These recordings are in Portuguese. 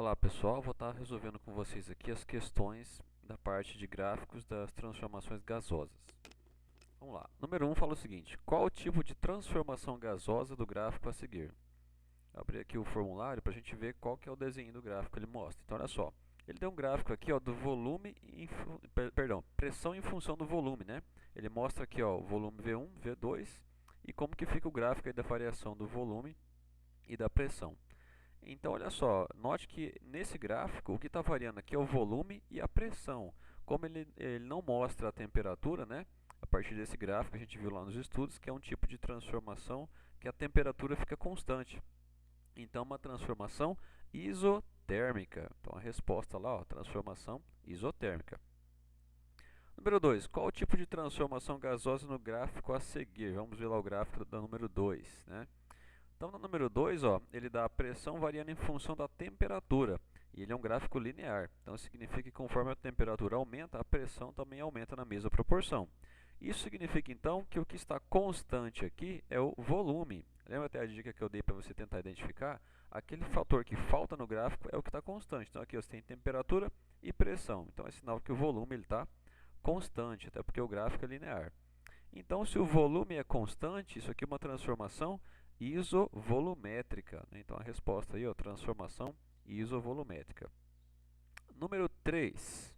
Olá pessoal, vou estar resolvendo com vocês aqui as questões da parte de gráficos das transformações gasosas. Vamos lá. Número 1 fala o seguinte: qual o tipo de transformação gasosa do gráfico a seguir? Abrir aqui o formulário para a gente ver qual que é o desenho do gráfico que ele mostra. Então olha só, ele tem um gráfico aqui ó, do volume, pressão em função do volume, né? Ele mostra aqui ó, o volume V1, V2 e como que fica o gráfico aí da variação do volume e da pressão. Então, olha só, note que nesse gráfico o que está variando aqui é o volume e a pressão. Como ele não mostra a temperatura, né? A partir desse gráfico a gente viu lá nos estudos que é um tipo de transformação que a temperatura fica constante. Então, uma transformação isotérmica. Então, a resposta lá, ó, transformação isotérmica. Número 2, qual o tipo de transformação gasosa no gráfico a seguir? Vamos ver lá o gráfico da número 2, né? Então, no número 2, ele dá a pressão variando em função da temperatura. E ele é um gráfico linear. Então, significa que conforme a temperatura aumenta, a pressão também aumenta na mesma proporção. Isso significa, então, que o que está constante aqui é o volume. Lembra até a dica que eu dei para você tentar identificar? Aquele fator que falta no gráfico é o que está constante. Então, aqui você tem temperatura e pressão. Então, é sinal que o volume está constante, até porque o gráfico é linear. Então, se o volume é constante, isso aqui é uma transformação isovolumétrica, né? Então, a resposta aí, ó, transformação isovolumétrica. Número 3.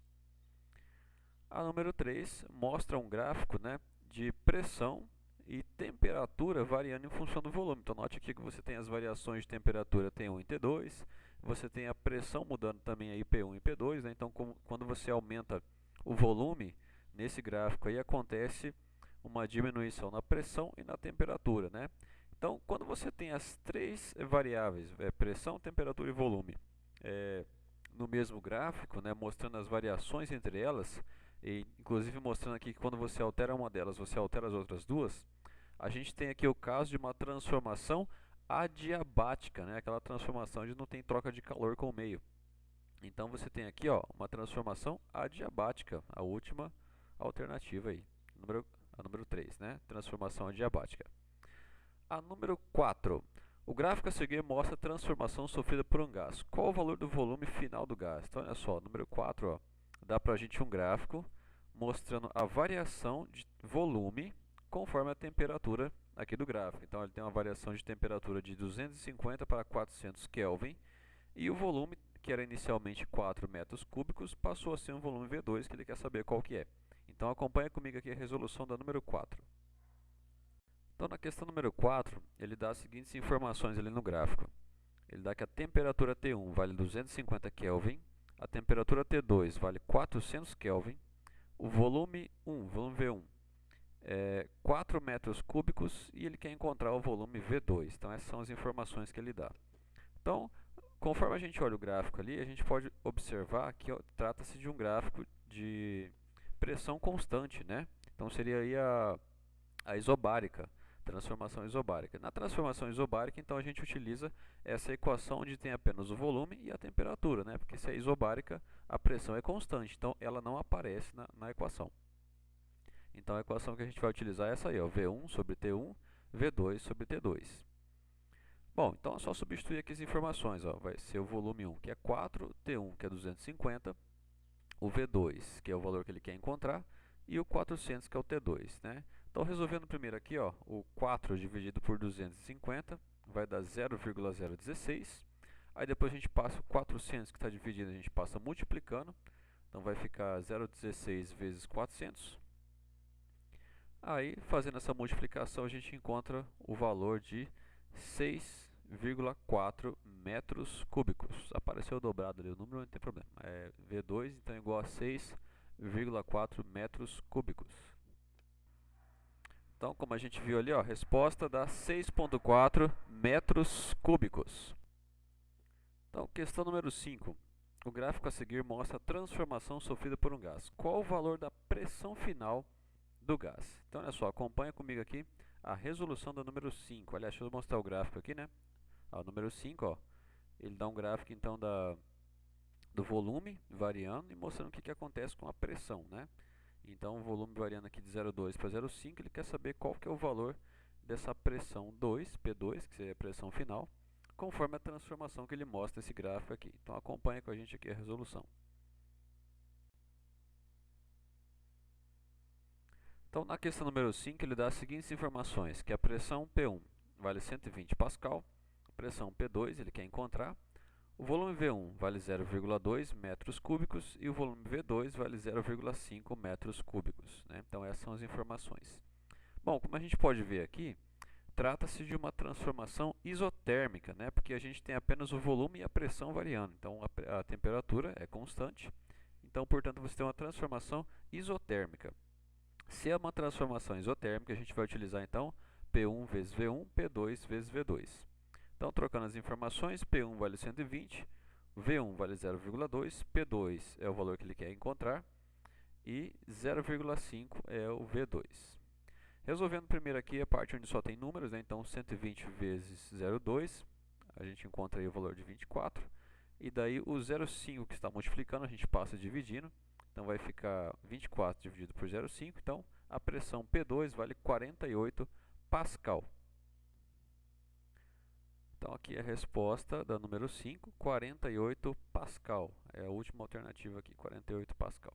A número 3 mostra um gráfico, né, de pressão e temperatura variando em função do volume. Então, note aqui que você tem as variações de temperatura T1 e T2, você tem a pressão mudando também aí P1 e P2, né? Então, quando você aumenta o volume, nesse gráfico aí acontece uma diminuição na pressão e na temperatura, né? Então, quando você tem as três variáveis, pressão, temperatura e volume, no mesmo gráfico, né, mostrando as variações entre elas, e inclusive mostrando aqui que quando você altera uma delas, você altera as outras duas, a gente tem aqui o caso de uma transformação adiabática, né, aquela transformação onde não tem troca de calor com o meio. Então você tem aqui ó, uma transformação adiabática, a última alternativa aí, a número 3, né? Transformação adiabática. A número 4. O gráfico a seguir mostra a transformação sofrida por um gás. Qual o valor do volume final do gás? Então, olha só, número 4, ó, dá para a gente um gráfico mostrando a variação de volume conforme a temperatura aqui do gráfico. Então, ele tem uma variação de temperatura de 250 para 400 Kelvin e o volume, que era inicialmente 4 metros cúbicos, passou a ser um volume V2, que ele quer saber qual que é. Então, acompanha comigo aqui a resolução da número 4. Então, na questão número 4, ele dá as seguintes informações ali no gráfico. Ele dá que a temperatura T1 vale 250 Kelvin, a temperatura T2 vale 400 Kelvin, o volume volume V1, é 4 metros cúbicos e ele quer encontrar o volume V2. Então, essas são as informações que ele dá. Então, conforme a gente olha o gráfico ali, a gente pode observar que trata-se de um gráfico de pressão constante, né? Então, seria aí a isobárica, transformação isobárica. Na transformação isobárica, então, a gente utiliza essa equação onde tem apenas o volume e a temperatura, né? Porque se é isobárica, a pressão é constante, então ela não aparece na equação. Então, a equação que a gente vai utilizar é essa aí, ó, V1 sobre T1, V2 sobre T2. Bom, então é só substituir aqui as informações, ó. Vai ser o volume 1, que é 4, T1, que é 250, o V2, que é o valor que ele quer encontrar, e o 400, que é o T2, né? Então, resolvendo primeiro aqui, ó, o 4 dividido por 250 vai dar 0,016. Aí depois a gente passa o 400 que está dividido, a gente passa multiplicando. Então vai ficar 0,16 vezes 400. Aí, fazendo essa multiplicação, a gente encontra o valor de 6,4 metros cúbicos. Apareceu dobrado ali o número, não tem problema. É V2, então é igual a 6,4 metros cúbicos. Então, como a gente viu ali, ó, a resposta dá 6,4 metros cúbicos. Então, questão número 5. O gráfico a seguir mostra a transformação sofrida por um gás. Qual o valor da pressão final do gás? Então, olha só, acompanha comigo aqui a resolução da número 5. Aliás, deixa eu mostrar o gráfico aqui, né? Ó, o número 5, ó, ele dá um gráfico, então, do volume variando e mostrando o que acontece com a pressão, né? Então, o volume variando aqui de 0,2 para 0,5, ele quer saber qual que é o valor dessa pressão 2, P2, que seria a pressão final, conforme a transformação que ele mostra nesse gráfico aqui. Então acompanhe com a gente aqui a resolução. Então na questão número 5 ele dá as seguintes informações, que a pressão P1 vale 120 pascal, a pressão P2 ele quer encontrar, o volume V1 vale 0,2 metros cúbicos e o volume V2 vale 0,5 metros cúbicos, né? Então essas são as informações. Bom, como a gente pode ver aqui, trata-se de uma transformação isotérmica, né? Porque a gente tem apenas o volume e a pressão variando, então a temperatura é constante, então portanto você tem uma transformação isotérmica. Se é uma transformação isotérmica, a gente vai utilizar então P1 vezes V1, P2 vezes V2. Então, trocando as informações, P1 vale 120, V1 vale 0,2, P2 é o valor que ele quer encontrar e 0,5 é o V2. Resolvendo primeiro aqui a parte onde só tem números, né? Então 120 vezes 0,2, a gente encontra aí o valor de 24, e daí o 0,5 que está multiplicando, a gente passa dividindo, então vai ficar 24 dividido por 0,5, então a pressão P2 vale 48 pascal. Então aqui é a resposta da número 5, 48 pascal. É a última alternativa aqui, 48 pascal.